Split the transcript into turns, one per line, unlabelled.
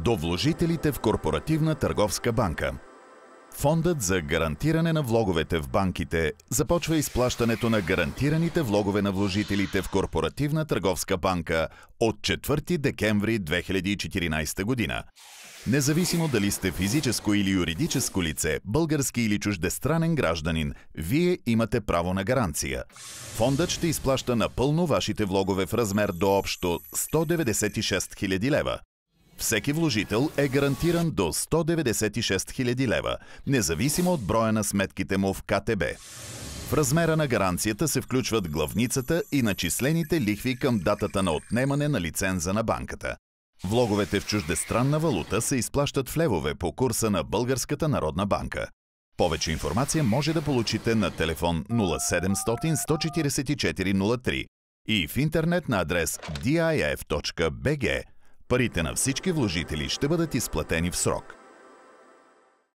До вложителите в Корпоративна търговска банка. Фондът за гарантиране на влоговете в банките започва изплащането на гарантираните влогове на вложителите в Корпоративна търговска банка от 4 декември 2014 година. Независимо дали сте физическо или юридическо лице, български или чуждестранен гражданин, вие имате право на гаранция. Фондът ще изплаща напълно вашите влогове в размер до общо 196 000 лева. Всеки вложител е гарантиран до 196 000 лева, независимо от броя на сметките му в КТБ. В размера на гаранцията се включват главницата и начислените лихви към датата на отнемане на лиценза на банката. Влоговете в чуждестранна валута се изплащат в левове по курса на Българската народна банка. Повече информация може да получите на телефон 0700 144 03 и в интернет на адрес dif.bg. Парите на всички вложители ще бъдат изплатени в срок.